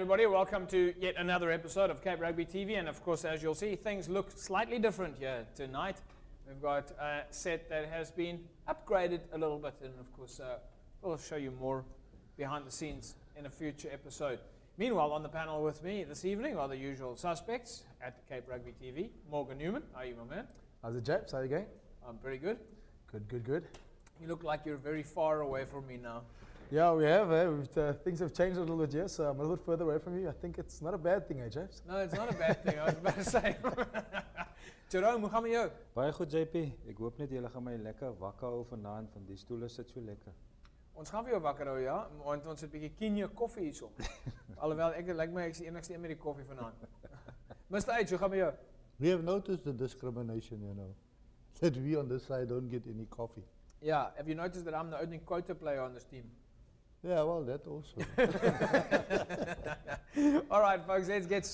everybody, welcome to yet another episode of Cape Rugby TV, and of course, as you'll see, things look slightly different here tonight. We've got a set that has been upgraded a little bit, and of course, we'll show you more behind the scenes in a future episode. Meanwhile, on the panel with me this evening are the usual suspects at Cape Rugby TV. Morgan Newman, how are you, my man? How's it, Japs? How are you going? I'm pretty good. Good. You look like you're very far away from me now. Yeah, we have. Things have changed a little bit here, so I'm a little bit further away from you. I think it's not a bad thing, Japs? No, it's not a bad thing. I was about to say. Jerome, hoe gaan met jou? Baie goed, JP. Ek hoop net julle gaan my lekker wakker hou vanaand, van die stoele sit so lekker. Ons gaan vir jou wakker hou, ja, want ons het 'n bietjie Kenya koffie hierso. Alhoewel ek lyk my ek's die enigste een met die koffie vanaand. Mr. H, hoe gaan met jou? We have noticed the discrimination, that we on this side don't get any coffee. Yeah, have you noticed that I'm the only quota player on this team? Yeah, well, that also. All right, folks, let's get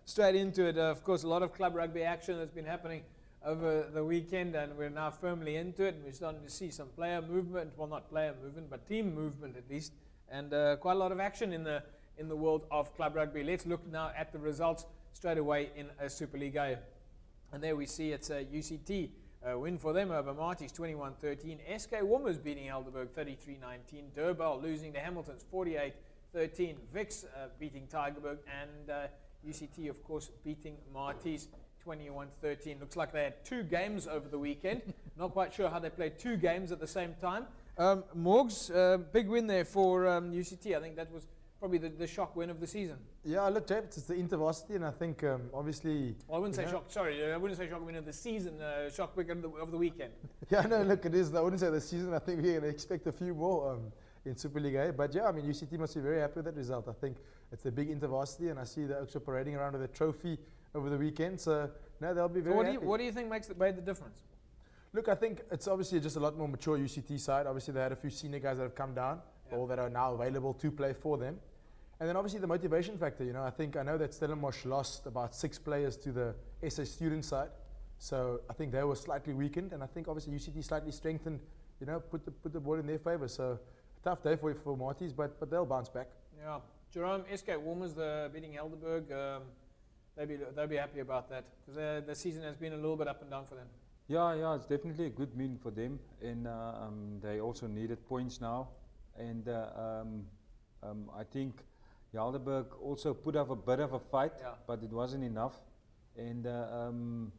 straight into it. Of course, a lot of club rugby action has been happening over the weekend, and we're now firmly into it. We're starting to see some player movement, well, not player movement, but team movement at least, and quite a lot of action in the world of club rugby. Let's look now at the results straight away in a Super League game. And there we see it's a UCT win for them over Marties 21-13. SK Woomers beating Helderberg 33-19. Durban losing to Hamiltons 48-13. Vix beating Tygerberg, and UCT, of course, beating Marties 21-13. Looks like they had two games over the weekend. Not quite sure how they played two games at the same time. Morgs, big win there for UCT. I think that was probably the shock win of the season. Yeah, look, Japs, it's the InterVarsity, and I think obviously... Well, I wouldn't say shock, sorry, I wouldn't say shock win of the season, shock win of the weekend. Yeah, no, look, it is. I wouldn't say the season. I think we're going to expect a few more in Super League A. But yeah, I mean, UCT must be very happy with that result. I think it's a big InterVarsity, and I see the Oaks parading around with a trophy over the weekend. So, no, they'll be very happy. What do you think made the difference? Look, I think it's obviously just a lot more mature UCT side. Obviously, they had a few senior guys that have come down, or that are now available to play for them. And then obviously the motivation factor, I know that Stellenbosch lost about 6 players to the SA student side. So I think they were slightly weakened, and I think obviously UCT slightly strengthened, put the ball in their favour. So a tough day for Marties, but they'll bounce back. Yeah. Jerome, SK Woomers beating Helderberg, they'll be happy about that, because the season has been a little bit up and down for them. Yeah, it's definitely a good win for them, and they also needed points now. And I think Helderberg also put up a bit of a fight, but it wasn't enough. And and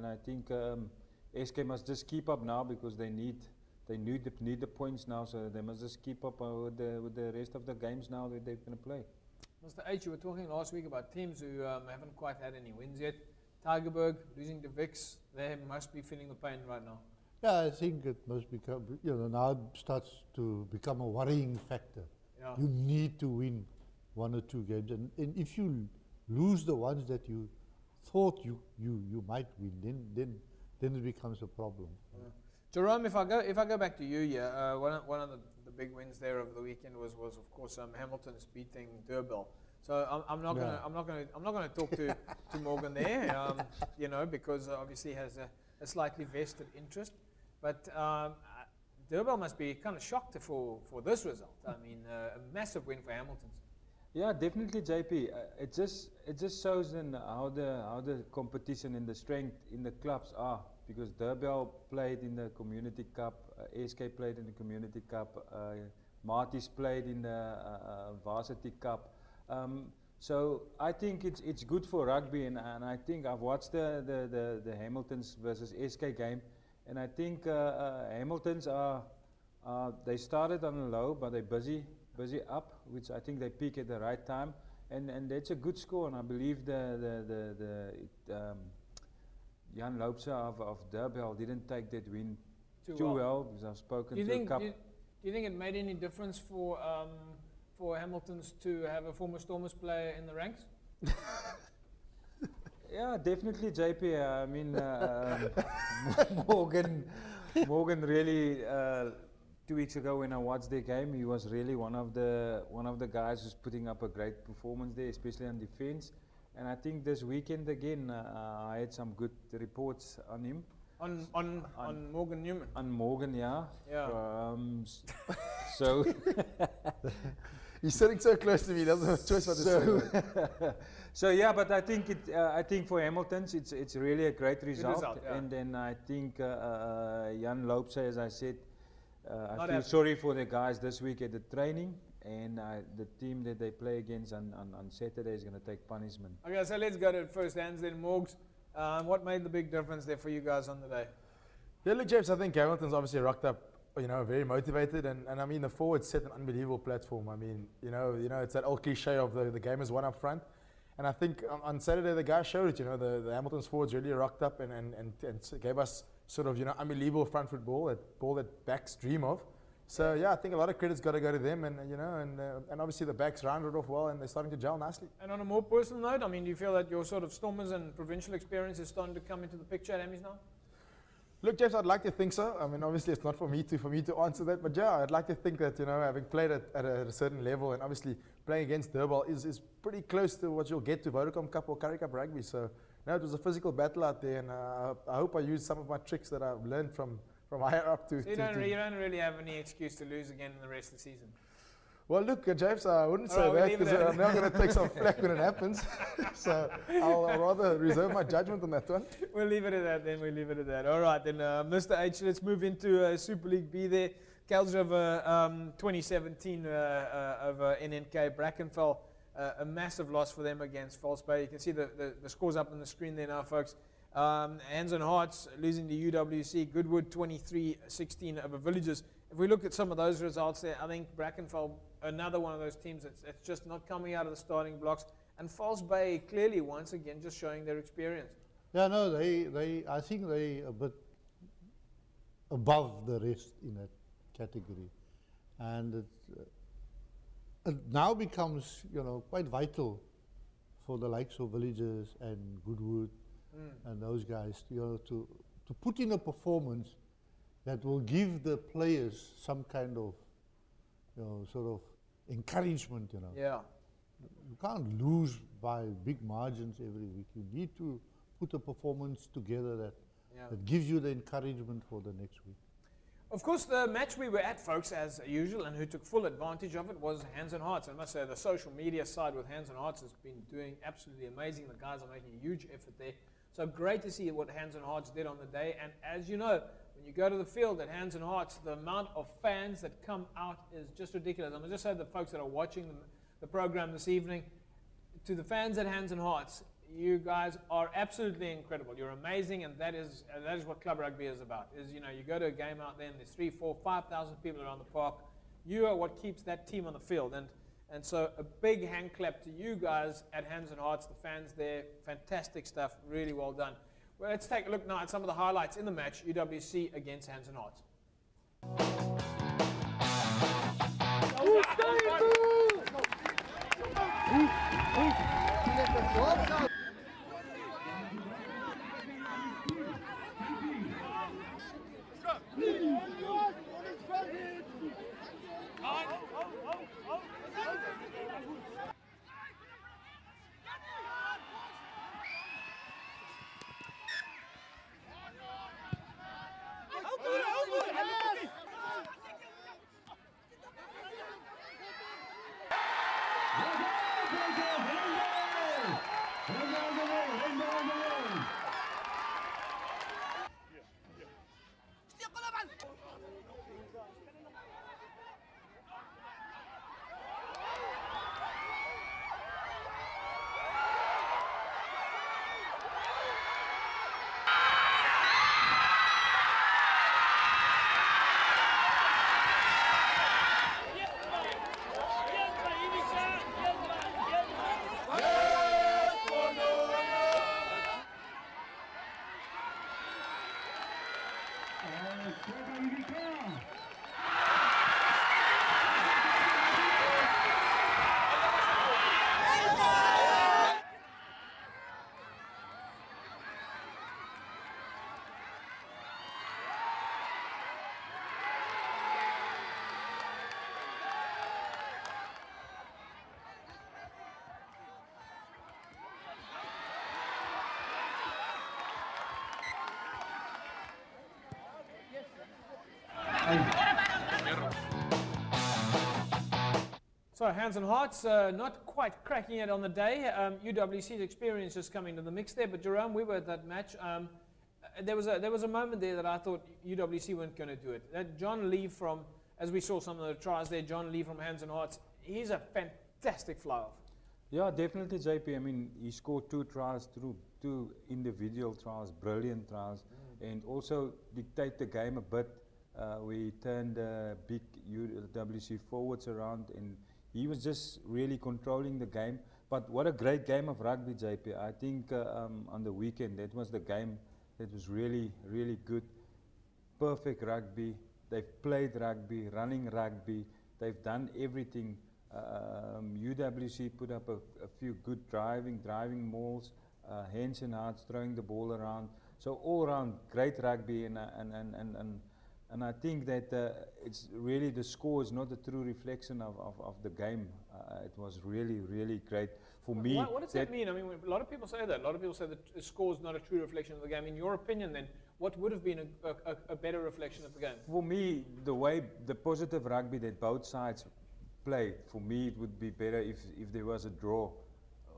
I think SK must just keep up now, because they need the points now, so they must just keep up with the rest of the games now that they're going to play. Mr. H, you were talking last week about teams who haven't quite had any wins yet. Tygerberg losing to Vix, they must be feeling the pain right now. Yeah, I think it must become, now it starts to become a worrying factor. Yeah. You need to win 1 or 2 games, and if you lose the ones that you thought you might win, then it becomes a problem. Yeah. Jerome, if I go back to you here, one of the big wins there over the weekend was of course Hamilton's beating Durban. So I'm not gonna talk to Morgan there, because obviously he has a slightly vested interest, but Durban must be kind of shocked for this result. I mean, a massive win for Hamilton's. Yeah, definitely, JP. It just shows then how the competition and the strength in the clubs are, because Durban played in the Community Cup, SK played in the Community Cup, Marties played in the Varsity Cup. So I think it's good for rugby, and I think I've watched the Hamiltons versus SK game, and I think Hamiltons they started on a low, but they're busy up, which I think they peak at the right time, and that's a good score. And I believe the Jan Loopse of Durban didn't take that win too well, because I've spoken to a couple. Do you think it made any difference for Hamiltons to have a former Stormers player in the ranks? Yeah, definitely, JP. I mean, Morgan really. 2 weeks ago when I watched their game, he was really one of the guys who's putting up a great performance there, especially on defense. And I think this weekend again, I had some good reports on him. On Morgan Newman. On Morgan, yeah. Yeah. So He's sitting so close to me, he doesn't have a choice what to say. Right? So yeah, but I think I think for Hamilton's it's really a great result. Yeah. And then I think Jan Loopse, as I said, I Not feel happy. sorry for the guys this week at the training, and the team that they play against on Saturday is going to take punishment. Okay, so let's go to it first. Hands then Morgs. What made the big difference there for you guys on the day? Yeah, look, James, I think Hamilton's obviously rocked up, you know, very motivated, and I mean, the forwards set an unbelievable platform. I mean, you know, it's that old cliche of the game is won up front. And I think on Saturday, the guys showed it, you know, the Hamilton's forwards really rocked up and gave us sort of, you know, unbelievable front foot ball that backs dream of. So, yeah, I think a lot of credit's got to go to them, and, you know, and obviously the backs rounded off well, and they're starting to gel nicely. And on a more personal note, I mean, do you feel that your sort of Stormers and provincial experience is starting to come into the picture at Amis now? Look, James, I'd like to think so. I mean, obviously, it's not for me to answer that, but yeah, I'd like to think that, you know, having played at a certain level, and obviously playing against Durban is pretty close to what you'll get to Vodacom Cup or Currie Cup rugby. So, no, it was a physical battle out there, and I hope I used some of my tricks that I've learned from higher up to. So you don't really have any excuse to lose again in the rest of the season. Well, look, James, I wouldn't say All right, that we'll leave because it at I'm now going to take some flack when it happens. So I'll rather reserve my judgment on that one. We'll leave it at that then. We'll leave it at that. All right, then, Mr. H, let's move into Super League B there. Kals over 2017 over NNK Brackenfell. A massive loss for them against False Bay. You can see the scores up on the screen there now, folks. Hands and Hearts losing to UWC. Goodwood 23-16 over Villages. If we look at some of those results there, I think Brackenfell, another one of those teams that's just not coming out of the starting blocks. And False Bay clearly, once again, just showing their experience. Yeah, no, I think they a bit above the rest in that category. And it now becomes, you know, quite vital for the likes of Villages and Goodwood and those guys, you know, to put in a performance that will give the players some kind of, you know, sort of encouragement, you know. Yeah. You can't lose by big margins every week. You need to put a performance together that gives you the encouragement for the next week. Of course, the match we were at, folks, as usual, and who took full advantage of it was Hands and Hearts. I must say the social media side with Hands and Hearts has been doing absolutely amazing. The guys are making a huge effort there. So great to see what Hands and Hearts did on the day. And as you know, when you go to the field at Hands and Hearts, the amount of fans that come out is just ridiculous. I'm going to just say the folks that are watching the program this evening, to the fans at Hands and Hearts, you guys are absolutely incredible. You're amazing, and that is what club rugby is about. Is, you know, you go to a game out there and there's 3,000, 4,000, 5,000 people around the park. You are what keeps that team on the field, and so a big hand clap to you guys at Hands and Hearts, the fans there. Fantastic stuff, really well done. Well, let's take a look now at some of the highlights in the match, UWC against Hands and Hearts. So Hands and Hearts, not quite cracking it on the day. UWC's experience is coming to the mix there, but Jerome, we were at that match. There was a moment there that I thought UWC weren't going to do it. That John Lee from, as we saw some of the tries there, John Lee from Hands and Hearts, he's a fantastic fly-off. Yeah, definitely, JP. I mean, he scored 2 tries through 2 individual tries, brilliant tries, and also dictate the game a bit. We turned big UWC forwards around, and he was just really controlling the game. But what a great game of rugby, JP. I think on the weekend, that was the game that was really, really good. Perfect rugby. They've played rugby, running rugby. They've done everything. UWC put up a few good driving mauls, hands and hearts, throwing the ball around. So all around, great rugby, and I think that it's really, the score is not a true reflection of the game. It was really, really great for me. What does that mean? I mean, a lot of people say that. A lot of people say that the score is not a true reflection of the game. In your opinion, then, what would have been a better reflection of the game? For me, the positive rugby that both sides played, for me, it would be better if there was a draw.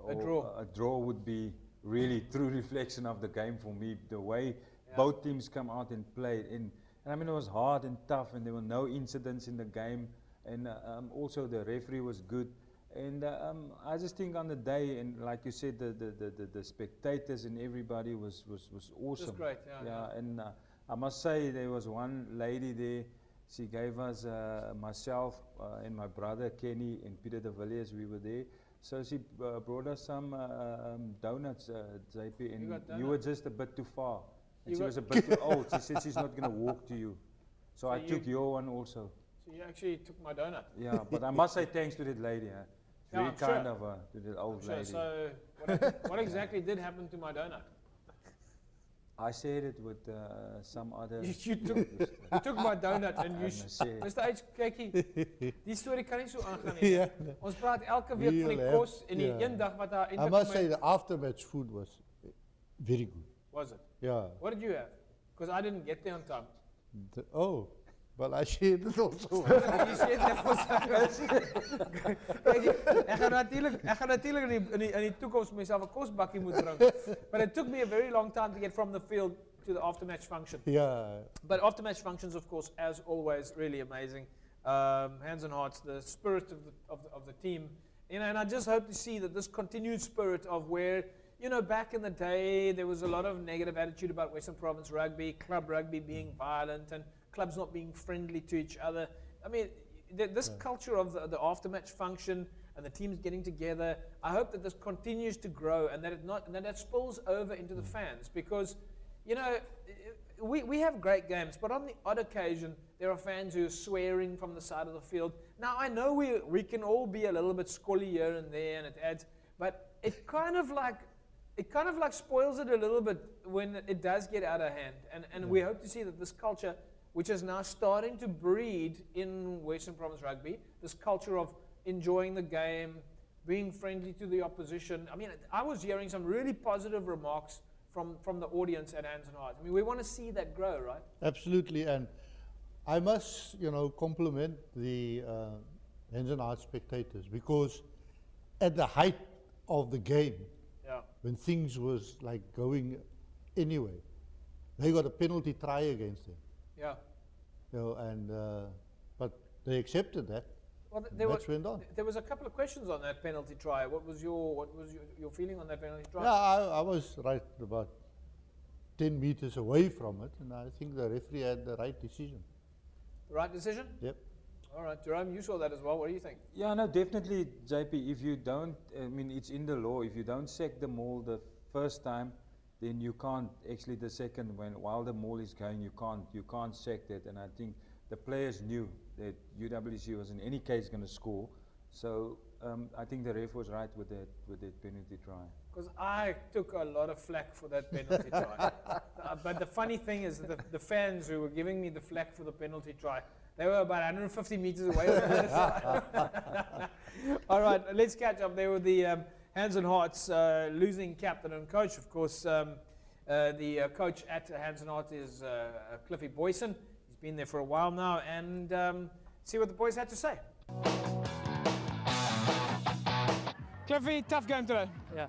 A draw. A draw would be really true reflection of the game for me. The way both teams come out and played. And I mean, it was hard and tough, and there were no incidents in the game. And also the referee was good. And I just think on the day, and like you said, the spectators and everybody was awesome. Just great, yeah. And I must say, there was one lady there. She gave us, myself and my brother Kenny and Peter de Villiers, we were there. So she brought us some donuts, JP, and you were just a bit too far. And she was a bit too old. She said she's not going to walk to you. So I took your one also. So you actually took my donut? Yeah, but I must say thanks to that lady. Very kind of her, to that old lady. So what exactly did happen to my donut? I shared it with some other... You took my donut and you... Mr. H, kykie, die story kan nie so aangaan nie. Yeah. Ons praat elke week van die kos en die een dag wat daar... I must say the after-match food was very good. Was it? Yeah. What did you have? Because I didn't get there on time. Well, I shared it also. You shared it also. Ek gaan natuurlijk in die toekomst myself 'n kosbakkie moet bring. But it took me a very long time to get from the field to the after-match function. Yeah. But after-match functions, of course, as always, really amazing. Hands and Hearts, the spirit of the team. You know, and I just hope to see that this continued spirit of where, you know, back in the day, there was a lot of negative attitude about Western Province rugby, club rugby being violent, and clubs not being friendly to each other. I mean, this culture of the after-match function and the teams getting together, I hope that this continues to grow and that that spills over into the fans, because, you know, we have great games, but on the odd occasion, there are fans who are swearing from the side of the field. Now, I know we can all be a little bit squally here and there, and it adds, but it kind of like spoils it a little bit when it does get out of hand. And we hope to see that this culture, which is now starting to breed in Western Province rugby, this culture of enjoying the game, being friendly to the opposition. I mean, I was hearing some really positive remarks from the audience at Hands and Hearts. I mean, we want to see that grow, right? Absolutely, and I must, compliment the Hands and Hearts spectators, because at the height of the game, when things was like going anyway, they got a penalty try against them. Yeah. But they accepted that. Well, went on. There was a couple of questions on that penalty try. What was your feeling on that penalty try? Yeah, I was right about 10 meters away from it, and I think the referee had the right decision. The right decision? Yep. All right, Jerome, you saw that as well. What do you think? Yeah, no, definitely, JP. If you don't, I mean, it's in the law. If you don't sack the maul the first time, then you can't actually the second while the maul is going, you can't sack that. And I think the players knew that UWC was in any case going to score. So I think the ref was right with that penalty try. Because I took a lot of flack for that penalty try. But the funny thing is that the fans who were giving me the flack for the penalty try, they were about 150 meters away from the other side. All right, let's catch up there with the Hands and Hearts losing captain and coach. Of course, the coach at Hands and Hearts is Cliffy Boyson. He's been there for a while now, and see what the boys had to say. Cliffy, tough game today. Yeah,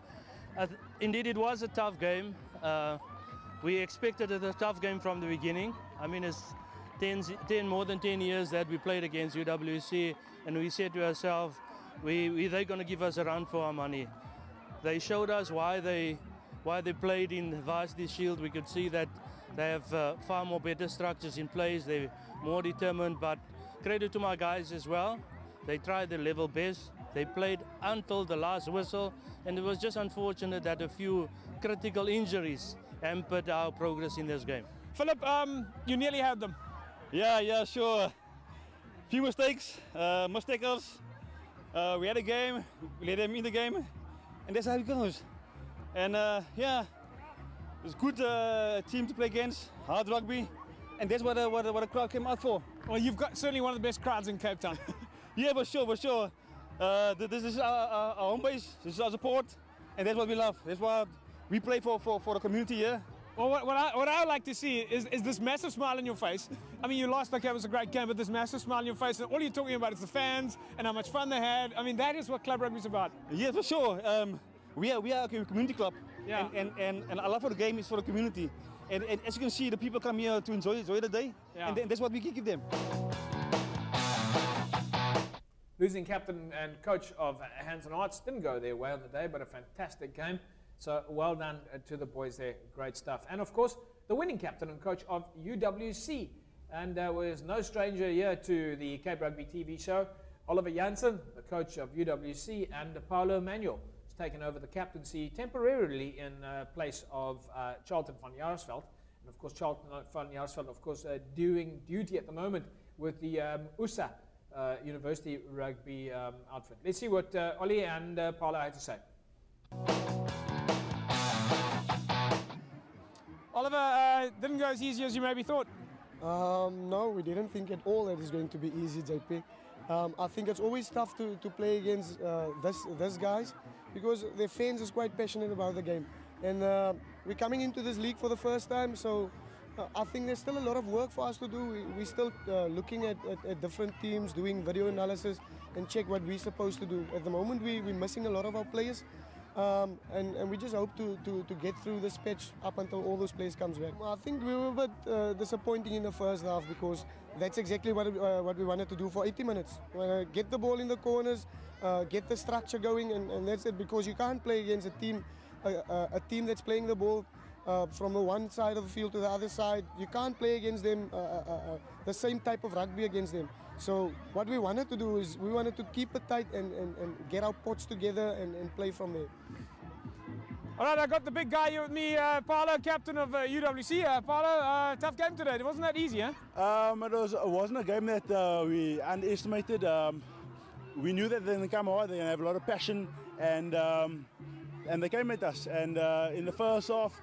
indeed it was a tough game. We expected a tough game from the beginning. I mean, it's more than 10 years that we played against UWC, and we said to ourselves, they're going to give us a run for our money. They showed us why they played in the Varsity Shield. We could see that they have far more better structures in place. They're more determined, but credit to my guys as well. They tried their level best. They played until the last whistle, and it was just unfortunate that a few critical injuries hampered our progress in this game. Philip, you nearly had them. Yeah, sure. Few mistakes, mistakers. We had a game, we let them in the game, and that's how it goes. And yeah, it's a good team to play against, hard rugby, and that's what the crowd came out for. Well, you've got certainly one of the best crowds in Cape Town. Yeah, for sure. This is our home base, this is our support, and that's what we love. That's what we play for the community here. Well, what I would like to see is this massive smile on your face. I mean, you lost, okay, it was a great game, but this massive smile on your face, and all you're talking about is the fans and how much fun they had. I mean, that is what club rugby is about. Yeah, for sure. We are a community club, yeah. and our love for the game is for the community. And as you can see, the people come here to enjoy the day, yeah. And that's what we give them. Losing captain and coach of Hands and Hearts didn't go their way on the day, but a fantastic game. So well done to the boys there, great stuff. And of course, the winning captain and coach of UWC, and was no stranger here to the Cape Rugby TV show, Oliver Janssen, the coach of UWC, and Paulo Manuel has taken over the captaincy temporarily in place of Charlton van Jaarsveld. And of course, Charlton van Jaarsveld, of course, doing duty at the moment with the USA University Rugby outfit. Let's see what Ollie and Paulo had to say. Oliver, didn't go as easy as you maybe thought. No, we didn't think at all that it's going to be easy, JP. I think it's always tough to play against this guys because their fans is quite passionate about the game. And we're coming into this league for the first time, so I think there's still a lot of work for us to do. We're still looking at different teams, doing video analysis and check what we're supposed to do. At the moment, we're missing a lot of our players. And we just hope to get through this patch up until all those players comes back. I think we were a bit disappointing in the first half because that's exactly what we wanted to do for 80 minutes. Get the ball in the corners, get the structure going, and that's it. Because you can't play against a team that's playing the ball from the one side of the field to the other side. You can't play against them the same type of rugby against them. So what we wanted to do is we wanted to keep it tight and get our pots together and play from there. All right, I got the big guy here with me, Paulo, captain of UWC. Paulo, tough game today. It wasn't that easy, huh? It wasn't a game that we underestimated. We knew that they're going to come hard, they're going to have a lot of passion, and they came at us. And in the first half,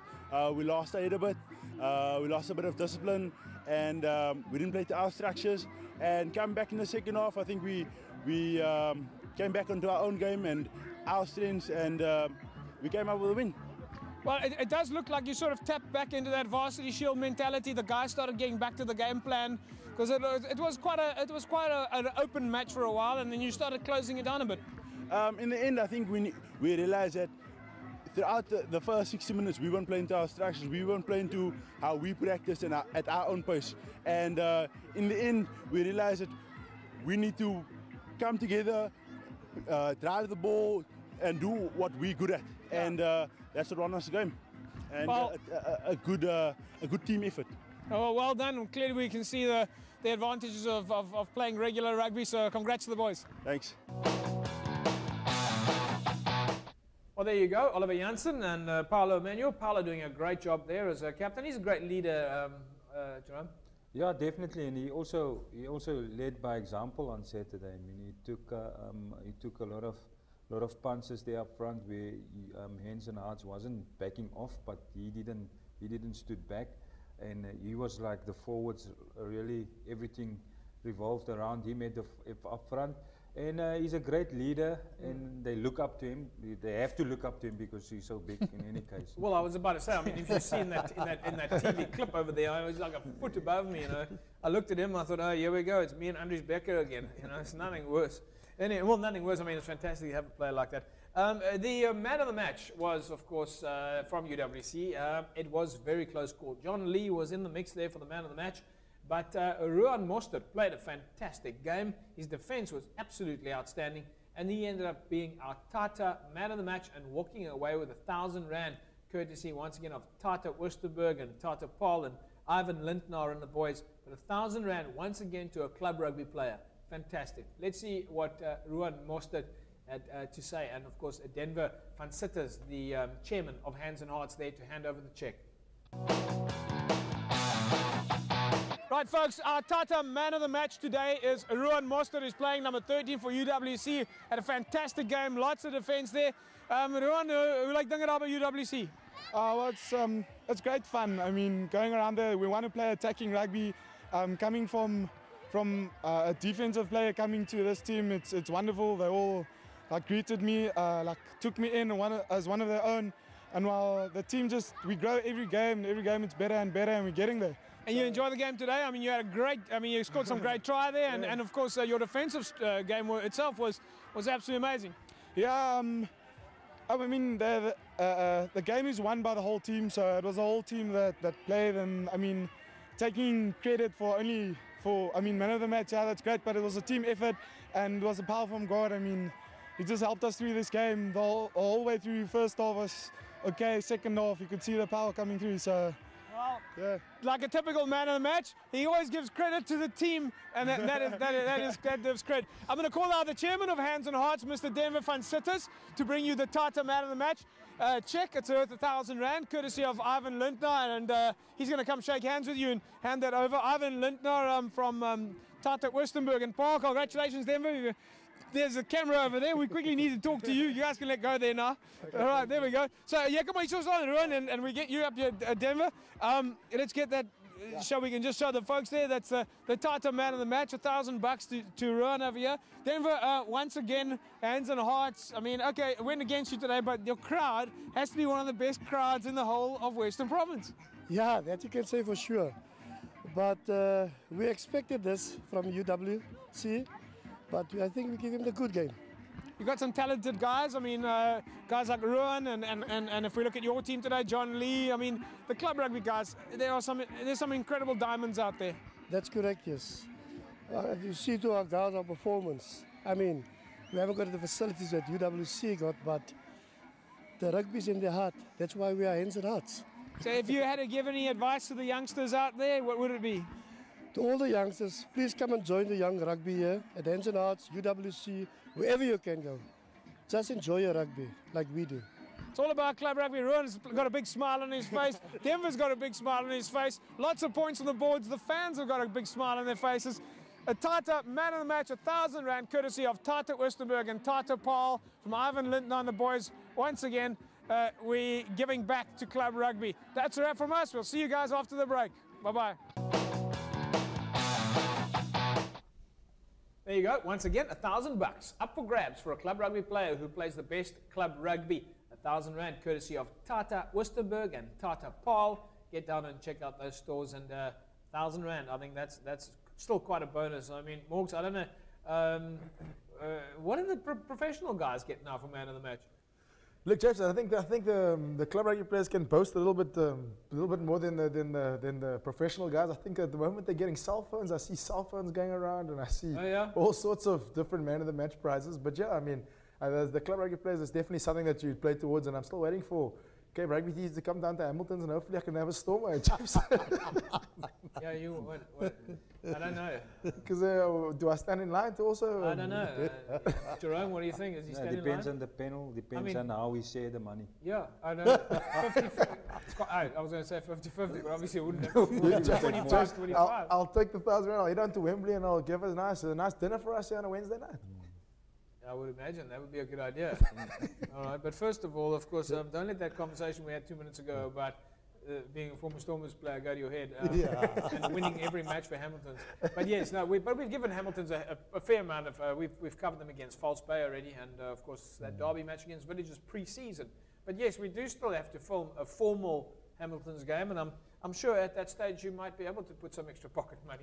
we lost a bit. We lost a bit of discipline, and we didn't play to our structures. And come back in the second half, I think we came back onto our own game and our strengths, and we came up with a win. Well, it does look like you sort of tapped back into that Varsity Shield mentality. The guys started getting back to the game plan because it was quite an open match for a while, and then you started closing it down a bit. In the end, I think we realized that throughout the first 60 minutes, we weren't playing to our structures. We weren't playing to how we practiced and at our own pace. And in the end, we realized that we need to come together, drive the ball, and do what we're good at. Yeah. And that's what won us the game. And well, a good team effort. Oh, well done. Clearly, we can see the advantages of playing regular rugby. So, congrats to the boys. Thanks. Well, there you go, Oliver Janssen and Paulo Manuel. Paulo doing a great job there as a captain. He's a great leader, Jerome. Yeah, definitely, and he also led by example on Saturday. I mean, he took a lot of punches there up front where Hands and Hearts wasn't backing off, but he didn't stood back, and he was like the forwards. Really, everything revolved around him up front. And he's a great leader, and they look up to him. They have to look up to him because he's so big in any case. Well, I was about to say, I mean, if you've seen that in that TV clip over there, I was like a foot above me, you know. I looked at him, I thought, oh, here we go, it's me and Andries Becker again. You know, it's nothing worse. Anyway, well, nothing worse. I mean, it's fantastic to have a player like that. The man of the match was, of course, from UWC. It was very close call. John Lee was in the mix there for the man of the match. But Ruan Mostert played a fantastic game. His defense was absolutely outstanding. And he ended up being our Tata man of the match and walking away with 1,000 Rand, courtesy once again of Tata Oosterburg and Tata Paul and Ivan Lintner and the boys. But 1,000 Rand once again to a club rugby player. Fantastic. Let's see what Ruan Mostert had to say. And of course, Denver van Sitters, the chairman of Hands and Hearts, there to hand over the check. Right, folks, our Tata man of the match today is Ruan Mostert, who's playing number 13 for UWC. Had a fantastic game, lots of defense there. Ruan, hoe lyk dinge daar by UWC? Well, it's great fun. I mean, going around there, we want to play attacking rugby. Coming from a defensive player coming to this team, it's wonderful. They all greeted me, took me in as one of their own. And while the team we grow every game it's better and better, and we're getting there. And you enjoyed the game today? I mean, you had you scored some great try there, and of course your defensive game itself was absolutely amazing. Yeah, I mean, the game is won by the whole team, so it was the whole team that played, and I mean, taking credit for man of the match, yeah, that's great, but it was a team effort, and it was a power from God. I mean, he just helped us through this game. The whole way through. First half was okay, second half, you could see the power coming through, so... Well, yeah. Like a typical man of the match, he always gives credit to the team, and that gives credit. I'm going to call out the chairman of Hands and Hearts, Mr. Denver van Sitters, to bring you the Tata man of the match check. It's worth 1,000 Rand, courtesy of Ivan Lintner, and he's going to come shake hands with you and hand that over. Ivan Lintner from Tata Oosterburg and Paul. Congratulations, Denver. There's a camera over there. We quickly need to talk to you. You guys can let go there now. All right, there we go. So, yeah, come on, you on Ruan, and we get you up here at Denver. Let's get that, so we can just show the folks there. That's the Tata man of the match, $1,000 to Ruan over here. Denver, once again, Hands and Hearts. I mean, okay, it went against you today, but your crowd has to be one of the best crowds in the whole of Western Province. Yeah, that you can say for sure. But we expected this from UWC. But I think we give him the good game. You've got some talented guys. I mean, guys like Ruan, and if we look at your team today, John Lee. I mean, the club rugby guys. There's some incredible diamonds out there. That's correct, yes. If you see to our guys, our performance. I mean, we haven't got the facilities that UWC got, but the rugby's in their heart. That's why we are Hands and Hearts. So if you had to give any advice to the youngsters out there, what would it be? To all the youngsters, please come and join the young rugby here at Hands and Hearts, UWC, wherever you can go. Just enjoy your rugby like we do. It's all about club rugby. Ruan's got a big smile on his face. Denver's got a big smile on his face. Lots of points on the boards. The fans have got a big smile on their faces. A Tata man of the match, 1,000 Rand, courtesy of Tata Oosterburg and Tata Paul from Ivan Lintner and the boys. Once again, we're giving back to club rugby. That's a wrap from us. We'll see you guys after the break. Bye-bye. There you go. Once again, $1,000 up for grabs for a club rugby player who plays the best club rugby. 1,000 Rand, courtesy of Tata Oosterburg and Tata Paul. Get down and check out those stores, and 1,000 Rand. I think that's still quite a bonus. I mean, Morgs, I don't know. What do the professional guys get now for man of the match? Look, James, I think the club rugby players can boast a little bit more than the professional guys. I think at the moment they're getting cell phones. I see cell phones going around, and I see all sorts of different man of the match prizes. But yeah, I mean, the club rugby players is definitely something that you play towards, and I'm still waiting for rugby teams to come down to Hamilton's, and hopefully I can have a storm, James. Yeah, what? I don't know. Because do I stand in line to also? I don't know. Jerome, what do you think? Is he standing in line? Depends on the panel, depends on how we share the money. Yeah, I know. 50, I was going to say 50-50, but obviously it wouldn't. 25-25. I'll take the 1,000 Rand. I'll head down to Wembley and I'll give us a nice dinner for us here on a Wednesday night. I would imagine that would be a good idea. All right, but first of all, of course, don't let that conversation we had 2 minutes ago about being a former Stormers player go to your head and winning every match for Hamilton's. But yes, no, we've given Hamilton's a fair amount of. We've covered them against False Bay already, and of course that derby match against Village is pre-season. But yes, we do still have to film a formal Hamilton's game, and I'm sure at that stage you might be able to put some extra pocket money.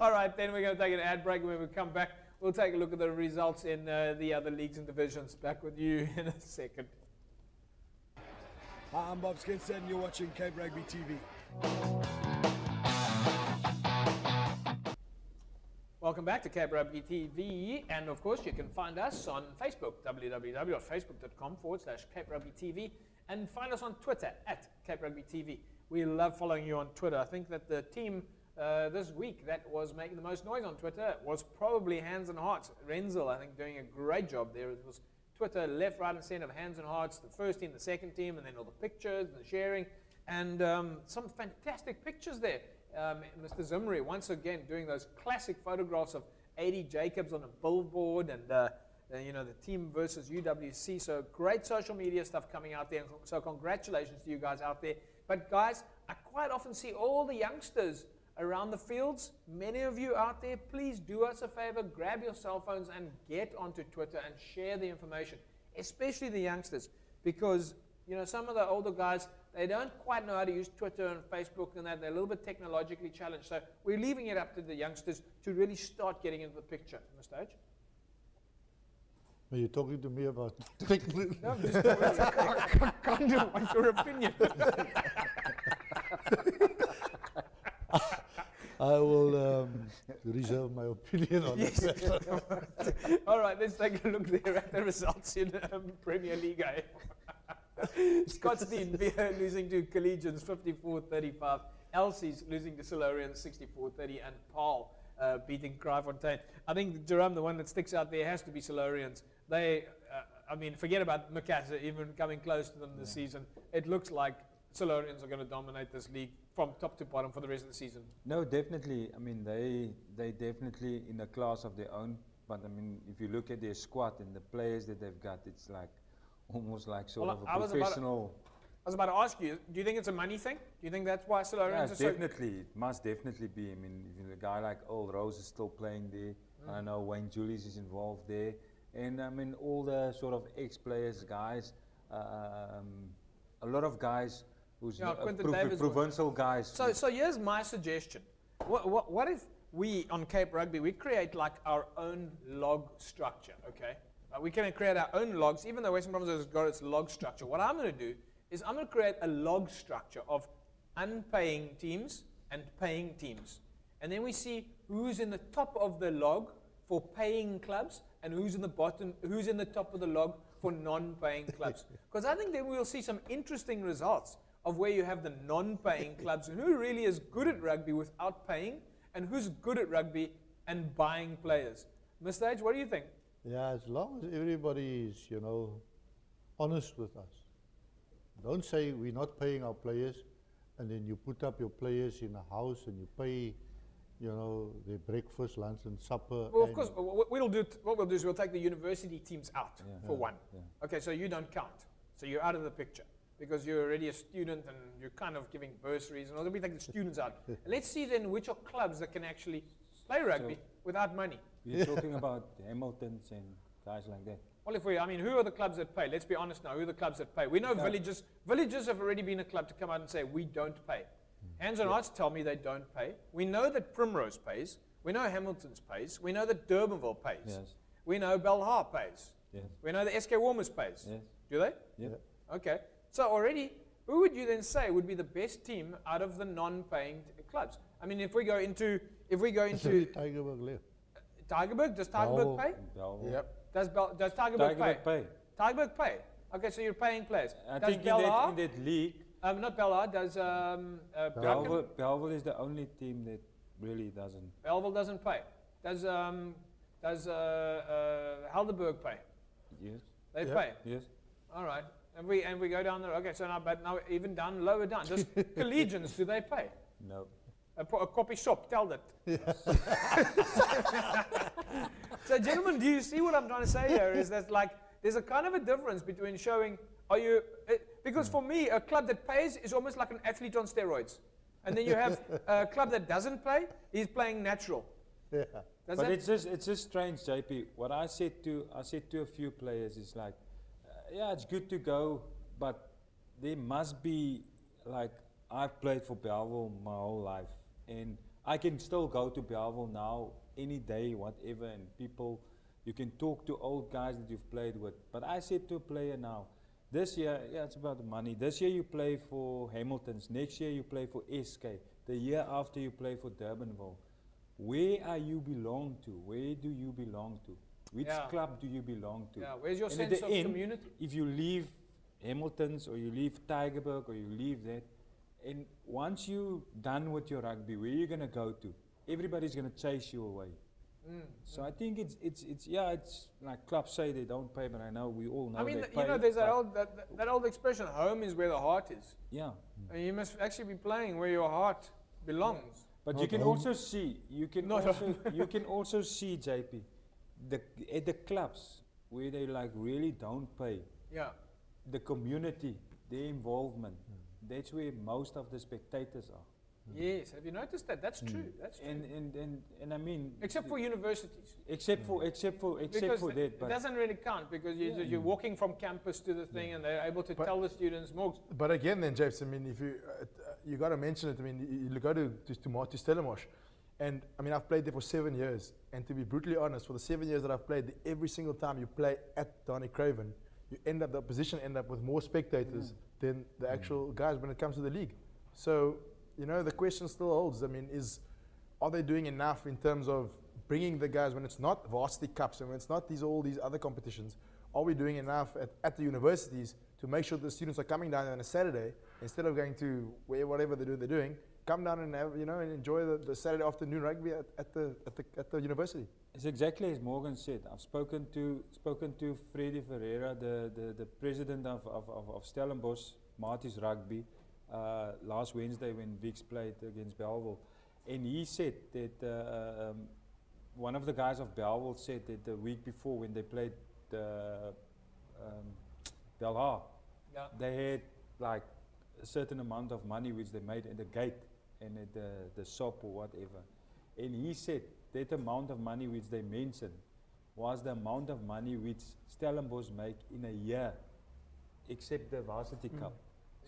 All right, then we're going to take an ad break, and when we come back, We'll take a look at the results in the other leagues and divisions. Back with you in a second. Hi, I'm Bob Skinstead and you're watching Cape Rugby TV. Welcome back to Cape Rugby TV, and of course you can find us on Facebook, www.facebook.com/Cape Rugby TV, and find us on Twitter @Cape Rugby TV. We love following you on Twitter. I think that the team this week that was making the most noise on Twitter was probably Hands and Hearts. Renzel, I think, doing a great job there. It was Twitter left, right, and center of Hands and Hearts, the first team, the second team, and then all the pictures and the sharing, and some fantastic pictures there. Mr. Zimri, once again, doing those classic photographs of A.D. Jacobs on a billboard and you know, the team versus UWC. So great social media stuff coming out there. So congratulations to you guys out there. But guys, I quite often see all the youngsters around the fields. Many of you out there, please do us a favor, grab your cell phones and get onto Twitter and share the information, especially the youngsters, because you know, some of the older guys, they don't quite know how to use Twitter and Facebook and that. They're a little bit technologically challenged. So we're leaving it up to the youngsters to really start getting into the picture on the stage. Are you talking to me about No, I'm just I kind of want your opinion. I will reserve my opinion on Yes. that. All right, let's take a look there at the results in Premier League. Scottsdene losing to Collegians 54-35. Elsie's losing to Silurians 64-30, and Paul beating Kraaifontein. I think, Jerome, the one that sticks out there has to be Silurians. They, I mean, forget about Macassar even coming close to them this season. It looks like Silurians are going to dominate this league from top to bottom for the rest of the season. No, definitely. I mean, they definitely in a class of their own. But I mean, if you look at their squad and the players that they've got, it's like almost like sort of a professional. I was about to ask you, do you think it's a money thing? Do you think that's why Silurians are so... definitely. It must definitely be. I mean, if a guy like Earl Rose is still playing there. I know Wayne Julius is involved there. And I mean, all the sort of ex-players, guys, a lot of guys who's provincial guys. So here's my suggestion. What if we, on Cape Rugby, we create like our own log structure, okay? We can create our own logs, even though Western Province has got its log structure. What I'm going to do is I'm going to create a log structure of unpaying teams and paying teams. And then we see who's in the top of the log for paying clubs and who's in the bottom, who's in the top of the log for non-paying clubs. Because I think then we'll see some interesting results of where you have the non-paying clubs and who really is good at rugby without paying and who's good at rugby and buying players. Mr. H, what do you think? Yeah, as long as everybody is, you know, honest with us. Don't say we're not paying our players and then you put up your players in a house and you pay, you know, their breakfast, lunch and supper. Well, of course, what we'll do is we'll take the university teams out for one. Yeah. Okay, so you don't count. So you're out of the picture because you're already a student and you're kind of giving bursaries and all. We take the students out. And let's see then which are clubs that can actually play rugby without money. You're talking about Hamiltons and guys like that. Well, I mean, who are the clubs that pay? Let's be honest now. Who are the clubs that pay? We know villages. Villages have already been a club to come out and say we don't pay. Hands on Hearts tell me they don't pay. We know that Primrose pays. We know Hamilton's pays. We know that Durbanville pays. Yes. We know Belhar pays. Yes. We know the SK Warmers pays. Yes. Do they? Yeah. Okay. So already, who would you then say would be the best team out of the non-paying clubs? I mean, if we go into Tigerberg left. Tigerberg, does Tigerberg pay? Belville. Yep. Does Tigerberg pay? pay. Tigerberg pay. Okay, so you're paying players. I Does think Belhar? in that league, Not Belhar. Does Belville is the only team that really doesn't. Belville doesn't pay. Does Helderberg pay? Yes. They pay. Yes. All right. And we go down there. Okay, so now even down lower down. Does Collegians, do they pay? No. A copy shop, tell that. So gentlemen, do you see what I'm trying to say here? Is that like there's a kind of a difference between showing because for me a club that pays is almost like an athlete on steroids, and then you have a club that doesn't pay. He's playing natural. Yeah. But it's just strange, JP. What I said to a few players is like, yeah, it's good to go, but there must be like I've played for Bellville my whole life, and I can still go to Bellville now any day, whatever, and people, you can talk to old guys that you've played with. But I said to a player now, this year, yeah, it's about the money. This year you play for Hamilton's. Next year you play for SK. The year after you play for Durbanville. Where are you belong to? Where do you belong to? Which club do you belong to? Yeah, where's your and sense at the of end, community? If you leave Hamilton's or you leave Tygerberg or you leave that, and once you're done with your rugby, where are you going to go to? Everybody's going to chase you away. So I think it's like clubs say they don't pay, but I know we all know I mean, they pay. you know, there's that old expression, home is where the heart is. Yeah. And you must actually be playing where your heart belongs. But Not you can home. also see, you can also see, JP, at the clubs where they like really don't pay, Yeah. the community, their involvement, that's where most of the spectators are. Yes. Have you noticed that? That's true. That's true. And I mean, Except for universities. except for Because that, it but doesn't really count because you're walking from campus to the thing and they're able to tell the students more. But again, then, James, I mean, if you got to mention it. I mean, you go to Stellenbosch, and I mean, I've played there for 7 years. And to be brutally honest, for the 7 years that I've played, every single time you play at Donny Craven, the opposition end up with more spectators than the actual guys when it comes to the league. So, you know, the question still holds. I mean, are they doing enough in terms of bringing the guys when it's not varsity cups and when it's not all these other competitions? Are we doing enough at the universities to make sure the students are coming down on a Saturday instead of going to whatever they're doing? Come down and have, and enjoy the Saturday afternoon rugby at the university. it's exactly as Morgan said. I've spoken to Freddy Ferreira, the president of Stellenbosch, Marty's Rugby, last Wednesday when Vix played against Bellville. And he said that one of the guys of Bellville said that the week before when they played Belhar, they had like a certain amount of money which they made at the gate and at the shop or whatever. And he said that amount of money which they mentioned was the amount of money which Stellenbosch make in a year, except the Varsity Cup.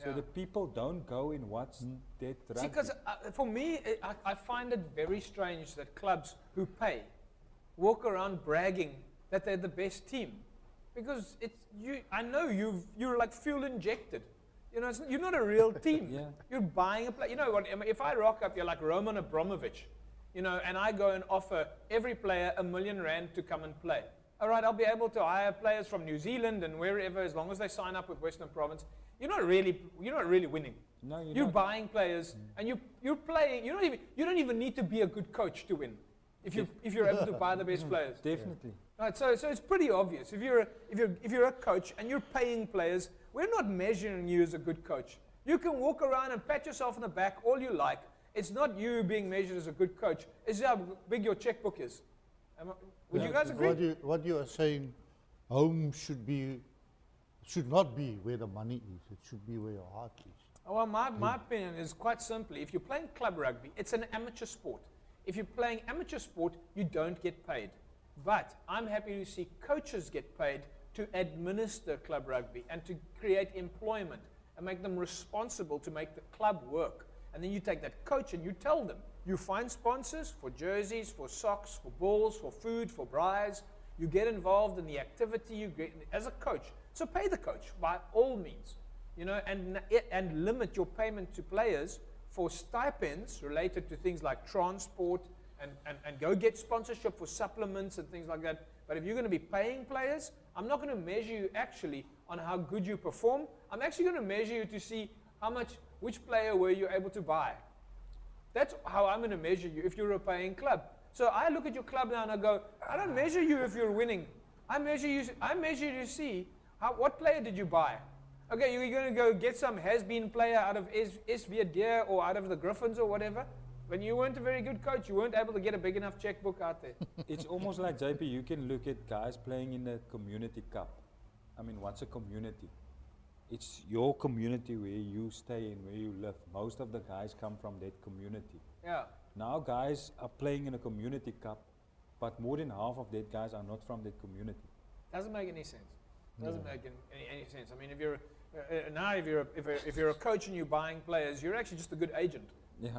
So the people don't go and watch that rugby. See, because for me, I find it very strange that clubs who pay walk around bragging that they're the best team, because I know you're like fuel injected. You know, you're not a real team. You're buying a player. You know what? If I rock up, you're like Roman Abramovich, and I go and offer every player R1 million to come and play. All right, I'll be able to hire players from New Zealand and wherever, as long as they sign up with Western Province. You're not really winning. No, you're buying players and you're playing. You don't even need to be a good coach to win, if you're able to buy the best players. Definitely. Right. So it's pretty obvious. If you're a coach and you're paying players, we're not measuring you as a good coach. You can walk around and pat yourself on the back all you like. It's not you being measured as a good coach. It's how big your checkbook is. Would you guys agree? What you are saying, home should not be where the money is. It should be where your heart is. Well, my opinion is quite simply, if you're playing club rugby, it's an amateur sport. If you're playing amateur sport, you don't get paid. But I'm happy to see coaches get paid to administer club rugby and to create employment and make them responsible to make the club work. And then you take that coach and you tell them, you find sponsors for jerseys, for socks, for balls, for food, for braais. You get involved in the activity you get as a coach. So pay the coach by all means, and limit your payment to players for stipends related to things like transport and go get sponsorship for supplements and things like that. But if you're going to be paying players, I'm not going to measure you actually on how good you perform. I'm actually going to measure you to see which player were you able to buy. That's how I'm going to measure you if you're a paying club. So I look at your club now and I go, I don't measure you if you're winning. I measure you to see what player did you buy. Okay, you're going to go get some has-been player out of SV Deer or out of the Griffins or whatever. When you weren't a very good coach, you weren't able to get a big enough checkbook out there. It's almost like, JP, you can look at guys playing in the community cup. I mean, what's a community? It's your community where you stay and where you live. Most of the guys come from that community. Yeah. Now guys are playing in a community cup, but more than half of that guys are not from that community. Doesn't make any sense. Doesn't make any sense. I mean, if you're a coach and you're buying players, you're actually just a good agent. Yeah.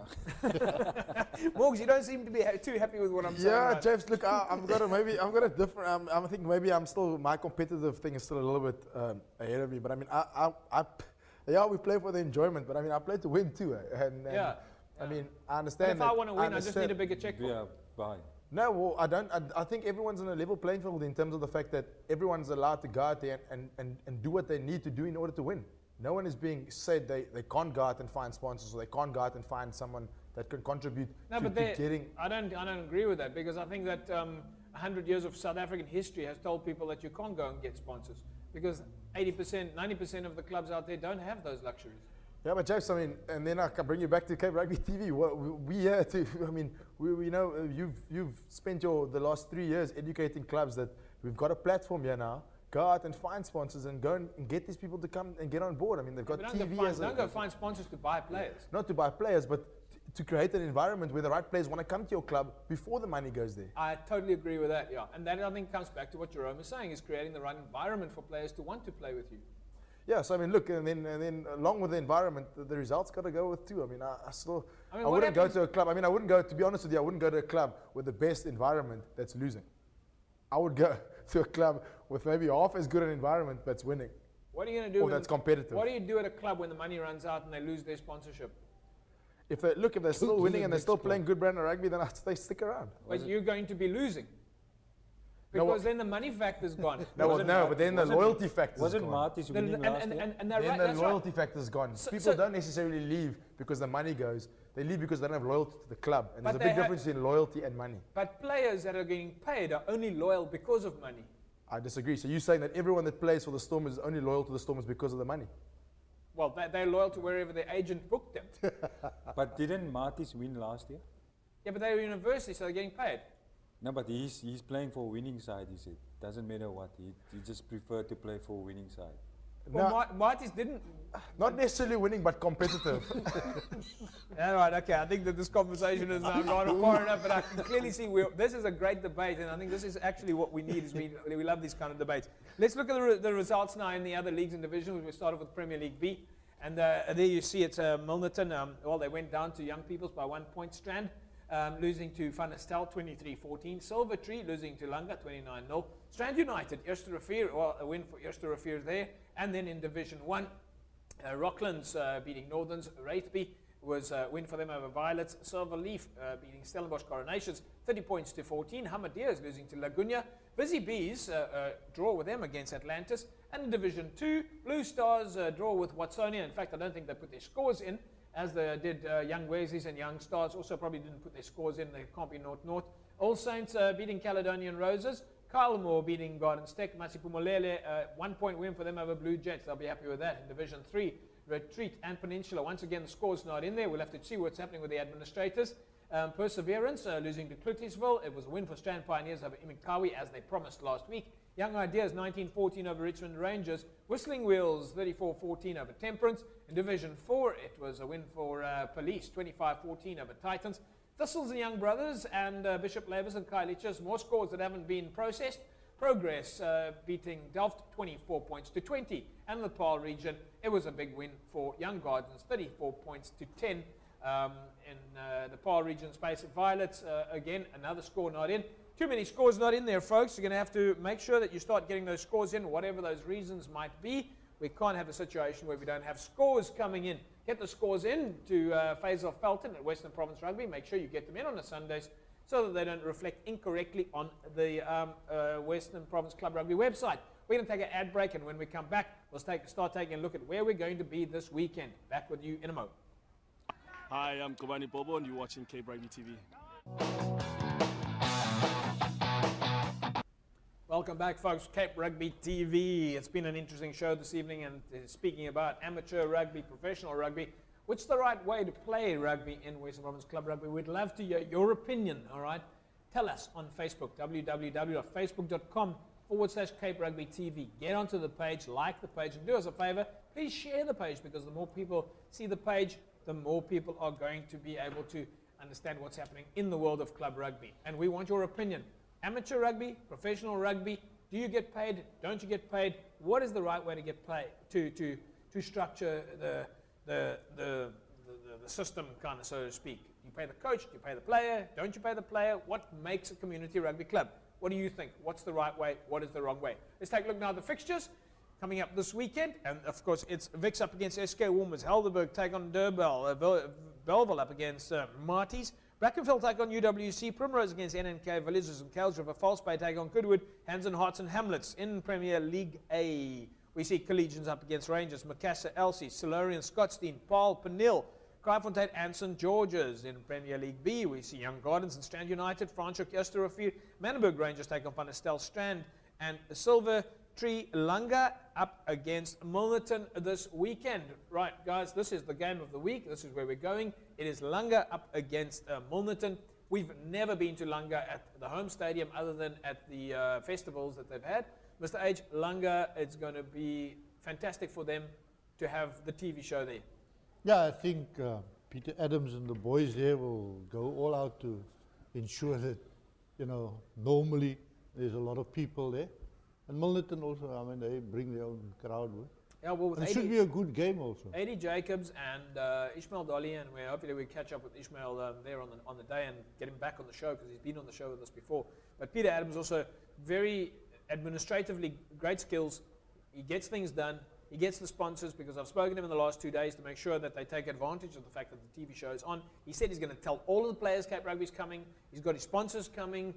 Morgs, you don't seem to be too happy with what I'm saying. Yeah, right? James. Look, I've got a different. I think maybe I'm still my competitive thing is still a little bit ahead of me. But I mean, yeah, we play for the enjoyment. But I mean, I play to win too. And Yeah. I mean, I But understand. if I want to win, I just need a bigger checkbook. Yeah, bye. No, well, I don't. I think everyone's on a level playing field in terms of the fact that everyone's allowed to go out there and do what they need to do in order to win. No one is being said they can't go out and find sponsors, or they can't go out and find someone that can contribute to getting. I don't agree with that, because I think that 100 years of South African history has told people that you can't go and get sponsors, because 80%, 90% of the clubs out there don't have those luxuries. Yeah, but James, I mean, and then I can bring you back to Cape Rugby TV. We here to, I mean, we know you've spent the last 3 years educating clubs that we've got a platform here now. Go out and find sponsors and go and get these people to come and get on board. I mean, they've got TV Don't go find sponsors to buy players. Not to buy players, but to create an environment where the right players want to come to your club before the money goes there. I totally agree with that, yeah. And that, I think, comes back to what Jerome is saying, is creating the right environment for players to want to play with you. Yeah, so I mean, look, and then along with the environment, the results got to go with too. I mean, I wouldn't go to a club. I mean, I wouldn't go, to be honest with you, I wouldn't go to a club with the best environment that's losing. I would go to a club with maybe half as good an environment that's winning. What are you going to do? Or that's competitive. What do you do at a club when the money runs out and they lose their sponsorship? If they're still winning and they're still playing good brand of rugby, then they stick around. But you're going to be losing. Because then the money factor's gone. But then the loyalty factor's Wasn't gone. Marty's winning last year? And Then the loyalty factor's gone. People don't necessarily leave because the money goes. They leave because they don't have loyalty to the club. And there's a big difference in loyalty and money. But players that are getting paid are only loyal because of money. I disagree. So you're saying that everyone that plays for the Stormers is only loyal to the Stormers because of the money? Well, they're loyal to wherever their agent booked them. But didn't Marty's win last year? Yeah, but they're university, so they're getting paid. No, but he's playing for winning side, he said. Doesn't matter what. He just preferred to play for winning side. Well, Marty's didn't. Not necessarily winning, but competitive. All right, okay. I think that this conversation has now gone far enough, but I can clearly see this is a great debate, and I think this is actually what we need. Is we love these kind of debates. Let's look at the results now in the other leagues and divisions. We start off with Premier League B, and there you see it's Milnerton. Well, they went down to Young People's by 1 point. Strand losing to Van der Stel 23-14. Silver Tree losing to Langa 29-0. Strand United, Eerste Rivier, well, a win for Eerste Rivier there. And then in Division 1, Rocklands beating Northerns. Wraithby was a win for them over Violets. Silver Leaf beating Stellenbosch Coronations 30 points to 14. Hamadiers losing to Laguna. Busy Bees draw with them against Atlantis. And in Division 2, Blue Stars draw with Watsonia. In fact, I don't think they put their scores in, as they did Young Wesley's, and Young Stars also probably didn't put their scores in. They can't be 0-0. All Saints beating Caledonian Roses. Kylemore beating Garden Stek. Masipumolele, 1 point win for them over Blue Jets. They'll be happy with that. In Division 3, Retreat and Peninsula. Once again, the score's not in there. We'll have to see what's happening with the administrators. Perseverance losing to Clutiesville. It was a win for Strand Pioneers over Imikawi, as they promised last week. Young Ideas 19-14 over Richmond Rangers. Whistling Wheels 34-14 over Temperance. In Division 4, it was a win for Police 25-14 over Titans. Thistles and Young Brothers and Bishop Lavis and Kailichas, more scores that haven't been processed. Progress beating Delft 24 points to 20. And the Paarl region, it was a big win for Young Gardens, 34 points to 10. In the Paarl region space at Violets, again, another score not in. Too many scores not in there, folks. You're going to have to make sure that you start getting those scores in, whatever those reasons might be. We can't have a situation where we don't have scores coming in. Get the scores in to Faisal Felton at Western Province Rugby. Make sure you get them in on a Sundays so that they don't reflect incorrectly on the Western Province Club Rugby website. We're going to take an ad break, and when we come back, we'll start taking a look at where we're going to be this weekend. Back with you in a moment. Hi, I'm Kobani Bobo, and you're watching Cape Rugby TV. Welcome back, folks. Cape Rugby TV. It's been an interesting show this evening, and speaking about amateur rugby, professional rugby, what's the right way to play rugby in Western Province Club Rugby? We'd love to hear your opinion, all right? Tell us on Facebook, www.facebook.com/Cape Rugby TV. Get onto the page, like the page, and do us a favor, please share the page, because the more people see the page, the more people are going to be able to understand what's happening in the world of club rugby. And we want your opinion. Amateur rugby, professional rugby, do you get paid? Don't you get paid? What is the right way to get paid to structure the the system, kind of, so to speak. You pay the coach, you pay the player, don't you pay the player? What makes a community rugby club? What do you think? What's the right way? What is the wrong way? Let's take a look now at the fixtures coming up this weekend. And of course, it's Vix up against SK Wolmers, Helderberg take on Durbell, Belleville up against Marties, Brackenfell take on UWC, Primrose against NNK, Villagers and Kales River, False Bay take on Goodwood, Hands and Hearts and Hamlets in Premier League A. We see Collegians up against Rangers, Macassar, Elsie, Silurian, Scottsdene, Paarl, Penil, Kraaifontein and St. George's. In Premier League B, we see Young Gardens and Strand United, Franschhoek, Oosterrivier, Manenberg Rangers take on Van der Stel, Strand, and Silver Tree Langa up against Milnerton this weekend. Right, guys, this is the game of the week. This is where we're going. It is Langa up against Milnerton. We've never been to Langa at the home stadium other than at the festivals that they've had. Mr. H, Langa, it's going to be fantastic for them to have the TV show there. Yeah, I think Peter Adams and the boys there will go all out to ensure that, you know, normally there's a lot of people there. And Milnerton also, I mean, they bring their own crowd with. Yeah, well, with it should be a good game also. Eddie Jacobs and Ishmael Dolly, and hopefully we catch up with Ishmael there on the day and get him back on the show because he's been on the show with us before. But Peter Adams also very administratively great skills. He gets things done. He gets the sponsors, because I've spoken to him in the last 2 days to make sure that they take advantage of the fact that the TV show is on. He said he's going to tell all of the players Cape Rugby's coming. He's got his sponsors coming,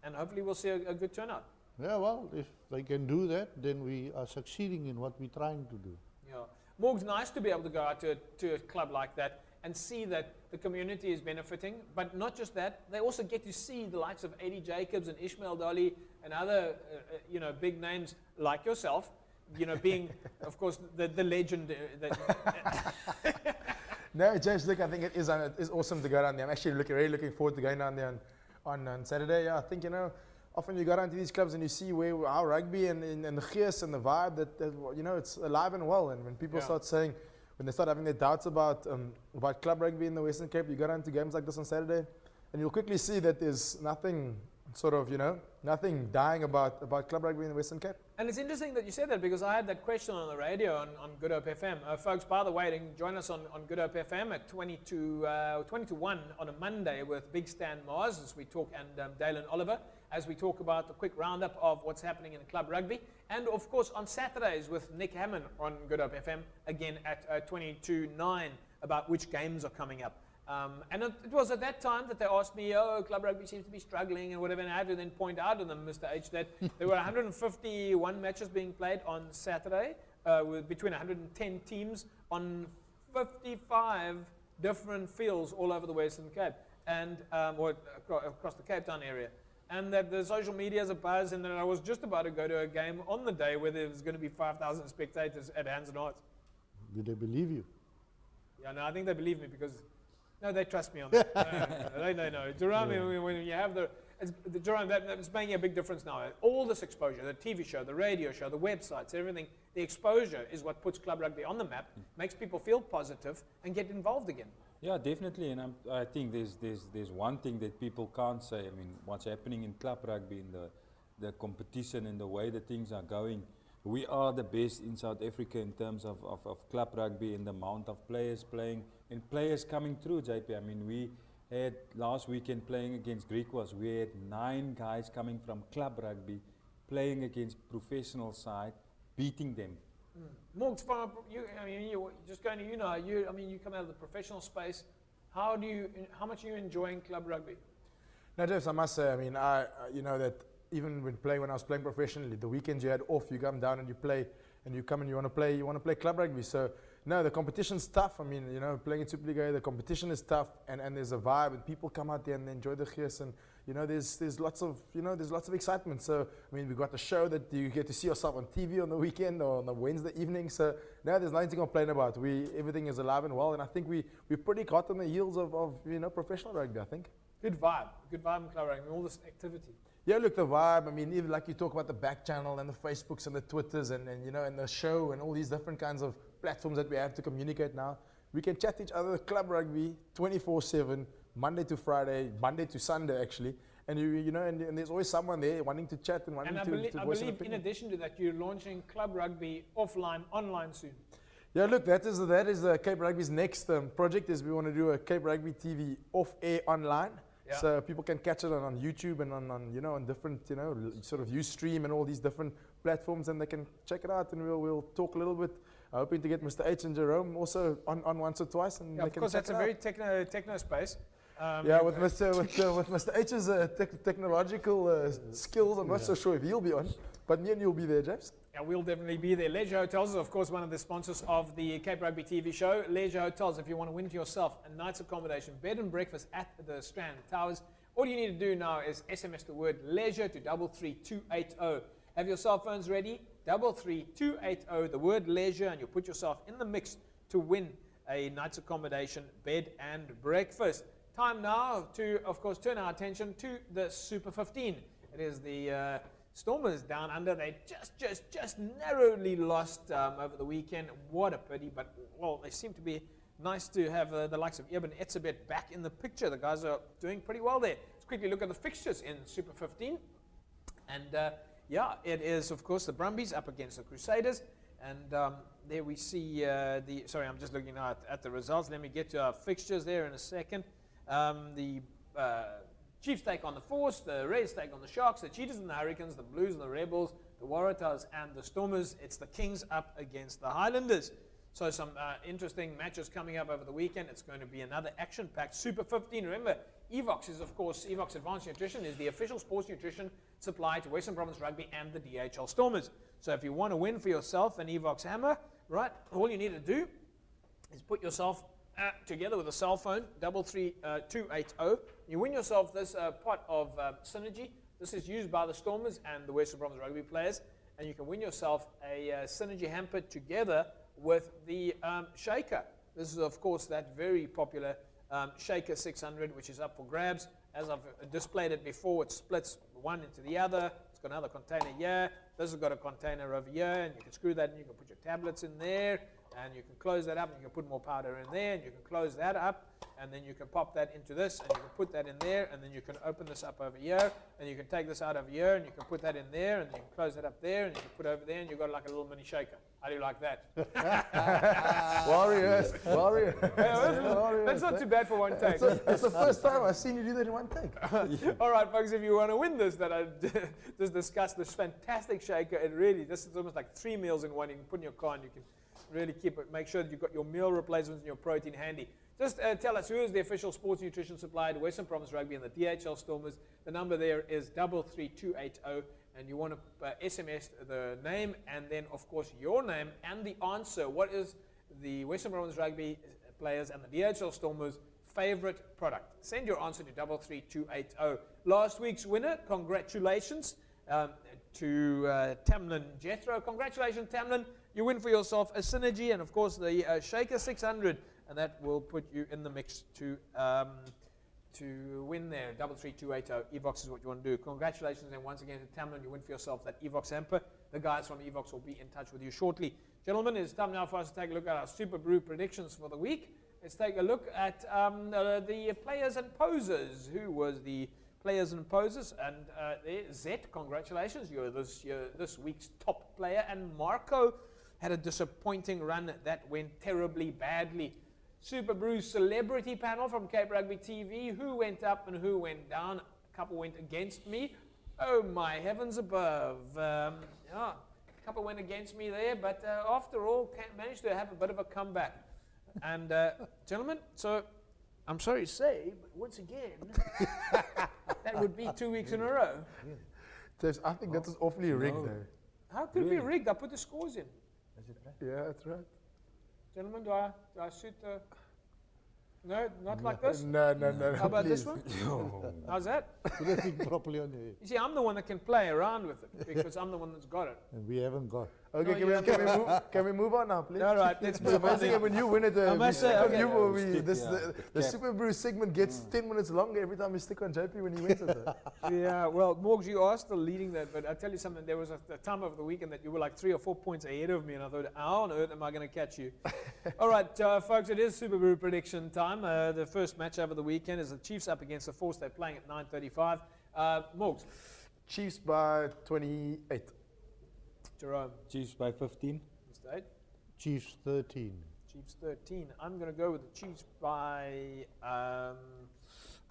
and hopefully we'll see a good turnout. Yeah, well, if they can do that, then we are succeeding in what we're trying to do. Yeah, Morg's nice to be able to go out to a club like that and see that the community is benefiting. But not just that, they also get to see the likes of Eddie Jacobs and Ishmael Dolly and other big names like yourself, being, of course, the legend. No, James, look, I think it is awesome to go down there. I'm actually really looking forward to going down there on Saturday. Yeah, I think, often you go down to these clubs and you see how rugby and the gees and the vibe that it's alive and well. And when people start saying, when they start having their doubts about club rugby in the Western Cape, you go down to games like this on Saturday, and you'll quickly see that there's nothing nothing dying about club rugby in the Western Cape. And it's interesting that you said that, because I had that question on the radio on Good Hope FM. Folks, by the way, you can join us on Good Hope FM at 20 to 1 on a Monday with Big Stan Mars as we talk, and Dalen Oliver, as we talk about a quick roundup of what's happening in club rugby. And of course on Saturdays with Nick Hammond on Good Hope FM, again at 20 to 9, about which games are coming up. And it was at that time that they asked me, club rugby seems to be struggling and whatever, and I had to then point out to them, Mr. H, that there were 151 matches being played on Saturday, with between 110 teams on 55 different fields all over the Western Cape, and or across the Cape Town area. And that the social media is a buzz, and that I was just about to go to a game on the day where there was going to be 5,000 spectators at Hands and Hearts. Did they believe you? Yeah, no, I think they believe me, because no, they trust me on that. They know. Jerome, when you have Jerome, that's making a big difference now. All this exposure, the TV show, the radio show, the websites, everything, the exposure is what puts club rugby on the map, makes people feel positive and get involved again. Yeah, definitely, and I think there's one thing that people can't say. I mean, what's happening in club rugby, in the competition and the way that things are going, we are the best in South Africa in terms of club rugby and the amount of players playing and players coming through, JP. I mean, we had last weekend playing against Griquas, we had 9 guys coming from club rugby playing against professional side, beating them. Morgs, you just going to you come out of the professional space. How much are you enjoying club rugby? No, Jeff, I must say, I mean, that even when I was playing professionally, the weekends you had off, you come down and you play, and you come and you want to play club rugby. So no, the competition's tough. I mean, playing in Superliga, the competition is tough, and there's a vibe, and people come out there and enjoy the gees, and there's lots of excitement. So I mean, we got the show that you get to see yourself on TV on the weekend or on the Wednesday evening. So no, there's nothing to complain about. Everything is alive and well, and I think we're pretty hot on the heels of professional rugby. I think. Good vibe in club rugby, all this activity. Yeah, look, the vibe, I mean, even like you talk about the back channel and the Facebooks and the Twitters and and the show and all these different kinds of platforms that we have to communicate now. We can chat each other, club rugby, 24/7, Monday to Friday, Monday to Sunday actually. And and there's always someone there wanting to chat and wanting to voice an opinion. In addition to that, you're launching club rugby offline, online soon. Yeah, look, that is Cape Rugby's next project. Is we want to do a Cape Rugby TV off-air online, Yeah. so people can catch it on YouTube and on different sort of Ustream and all these different platforms, and they can check it out. And we'll talk a little bit. Hoping to get Mr. H and Jerome also on once or twice, and Yeah, they of can course, check that's a very techno space. yeah, with Mr. H's technological skills, I'm not so sure if he'll be on, but me and you'll be there, James. Yeah, we'll definitely be there. Leisure Hotels is, of course, one of the sponsors of the Cape Rugby TV show. Leisure Hotels, if you want to win for yourself a night's accommodation, bed and breakfast at the Strand Towers, all you need to do now is SMS the word leisure to 33280. Have your cell phones ready? 33280, the word leisure, and you'll put yourself in the mix to win a night's accommodation, bed and breakfast. Time now to, of course, turn our attention to the Super 15. It is the Stormers down under. They just narrowly lost over the weekend. What a pity, but well, they seem to be nice to have the likes of Eben Etzebeth back in the picture. The guys are doing pretty well there. Let's quickly look at the fixtures in Super 15. And yeah, it is, of course, the Brumbies up against the Crusaders. And there we see sorry, I'm just looking now at the results. Let me get to our fixtures there in a second. The Chiefs take on the Force, the Reds take on the Sharks, the Cheetahs and the Hurricanes, the Blues and the Rebels, the Waratahs and the Stormers. It's the Kings up against the Highlanders. So some interesting matches coming up over the weekend. It's going to be another action-packed Super 15. Remember, Evox is, of course, Evox Advanced Nutrition is the official sports nutrition supply to Western Province Rugby and the DHL Stormers. So if you want to win for yourself an Evox hammer, right, all you need to do is put yourself together with a cell phone, 33280. You win yourself this pot of Synergy. This is used by the Stormers and the Western Province Rugby players. And you can win yourself a Synergy hamper together with the Shaker. This is, of course, that very popular Shaker 600, which is up for grabs. As I've displayed it before, it splits one into the other. It's got another container here. This has got a container over here, and you can screw that in. You can put your tablets in there, and you can close that up, and you can put more powder in there, and you can close that up, and then you can pop that into this, and you can put that in there, and then you can open this up over here, and you can take this out over here, and you can put that in there, and you can close that up there, and you can put over there, and you've got like a little mini shaker. How do you like that? Warriors. That's not too bad for one take. It's the first time I've seen you do that in one take. All right, folks, if you want to win this, that I just discussed, this fantastic shaker, this is almost like 3 meals in one. You can put in your car and you can really keep it. Make sure that you've got your meal replacements and your protein handy. Just tell us who is the official sports nutrition supplier to Western Province Rugby and the DHL Stormers. The number there is 33280, and you want to SMS the name and then, of course, your name and the answer. What is the Western Province Rugby players and the DHL Stormers' favorite product? Send your answer to 33280. Last week's winner, congratulations to Tamlin Jethro. Congratulations, Tamlin. You win for yourself a Synergy and, of course, the Shaker 600, and that will put you in the mix to win there. 33280. Evox is what you want to do. Congratulations, and once again to Tamlin, you win for yourself that Evox hamper. The guys from Evox will be in touch with you shortly. Gentlemen, it's time now for us to take a look at our Super Brew predictions for the week. Let's take a look at the players and posers. Who was the players and posers? And Zet, congratulations. You're this week's top player. And Marco had a disappointing run that went terribly badly. Super Brew celebrity panel from Cape Rugby TV. Who went up and who went down? A couple went against me. Oh my heavens above. Yeah, a couple went against me there, but after all, managed to have a bit of a comeback. And gentlemen, so I'm sorry to say, but once again, that would be 2 weeks in a row. James, I think that is awfully rigged there. How could it be rigged? I put the scores in. Yeah, that's right. Gentlemen, do I suit the... No, not like this? No. How about please. this one? How's that? Put it in properly on your head. You see, I'm the one that can play around with it because I'm the one that's got it. And we haven't got. Okay, No, can we move on now, please? All right, let's move on. Basically, when you win it, I we must stick say, on okay. you. The Super Brew segment gets 10 minutes longer every time we stick on JP when he wins it. Yeah, well, Morgs, you are still leading that, but I'll tell you something. There was a time over the weekend that you were like 3 or 4 points ahead of me, and I thought, how on earth am I going to catch you? All right, folks, it is Super Brew prediction time. The first match over the weekend is the Chiefs up against the Force. They're playing at 9:35. Morgs. Chiefs by 28. Jerome. Chiefs by 15. Mr. 8. Chiefs 13. Chiefs 13. I'm going to go with the Chiefs by. I'm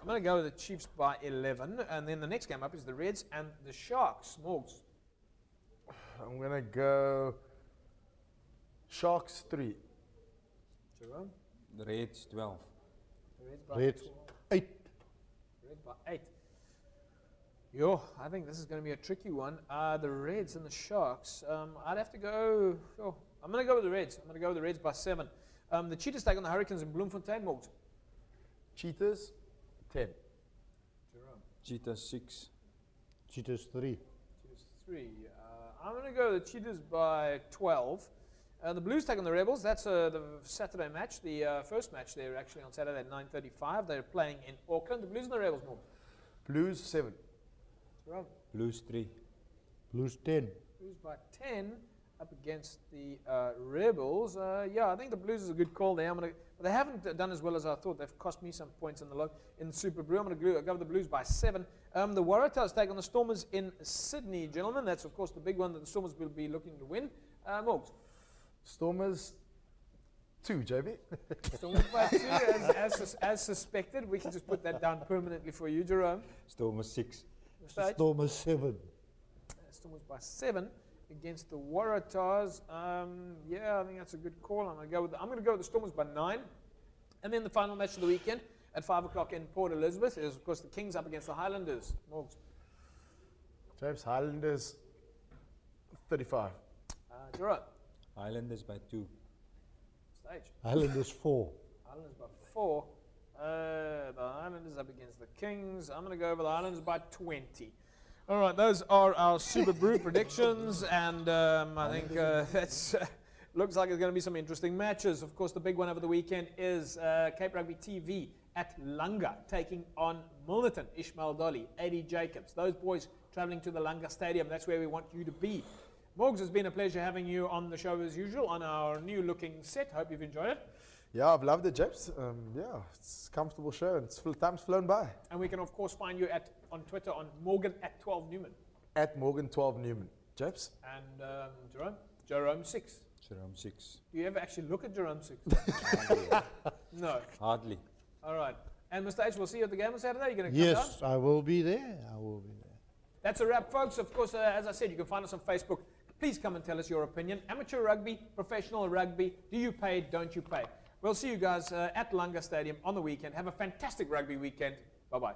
going to go with the Chiefs by 11, and then the next game up is the Reds and the Sharks. Morgs. I'm going to go Sharks 3. Jerome. The Reds 12. The Reds by Reds 12. 8. Reds by 8. Yo, I think this is going to be a tricky one. The Reds and the Sharks. I'd have to go. Oh, I'm going to go with the Reds. I'm going to go with the Reds by 7. The Cheetahs take on the Hurricanes in Bloemfontein. Morgs. Cheetahs 10. Jerome. Cheetahs 6. Cheetahs 3. Cheetahs 3. I'm going to go the Cheetahs by 12. The Blues take on the Rebels. That's the Saturday match. The first match there actually on Saturday at 9:35. They're playing in Auckland. The Blues and the Rebels. Morgs. Blues 7. Jerome. Blues 3. Blues 10. Blues by 10 up against the Rebels. Yeah, I think the Blues is a good call there. But they haven't done as well as I thought. They've cost me some points in the Super Brew. I'm going to go with the Blues by 7. The Waratahs take on the Stormers in Sydney, gentlemen. That's, of course, the big one that the Stormers will be looking to win. Morgs. Stormers 2, JB. Stormers by 2, as suspected. We can just put that down permanently for you, Jerome. Stormers 6. Stormers 7. Stormers by 7 against the Waratahs. Yeah, I think that's a good call. I'm going to go with the Stormers by 9. And then the final match of the weekend at 5 o'clock in Port Elizabeth is, of course, the Kings up against the Highlanders. Morgs. James, Highlanders 35. Jerome. Highlanders by 2. Stage. Highlanders 4. Highlanders by 4. The Highlanders up against the Kings. I'm going to go over the Highlanders by 20. All right, those are our Super Brew predictions, and I think that's looks like it's going to be some interesting matches. Of course, the big one over the weekend is Cape Rugby TV at Lunga taking on Milnerton, Ishmael Dolly, AD Jacobs. Those boys traveling to the Lunga Stadium. That's where we want you to be. Morgs, it's been a pleasure having you on the show as usual on our new-looking set. Hope you've enjoyed it. Yeah, I've loved it, James. Yeah, it's a comfortable show, and time's flown by. And we can, of course, find you on Twitter on Morgan at 12 Newman. At Morgan 12 Newman. James? And Jerome? Jerome 6. Jerome 6. Do you ever actually look at Jerome 6? No. Hardly. All right. And Mr. H, we'll see you at the game on Saturday. You're going to come down? Yes, I will be there. I will be there. That's a wrap, folks. Of course, as I said, you can find us on Facebook. Please come and tell us your opinion. Amateur rugby, professional rugby. Do you pay? Don't you pay? We'll see you guys at Lunga Stadium on the weekend. Have a fantastic rugby weekend. Bye-bye.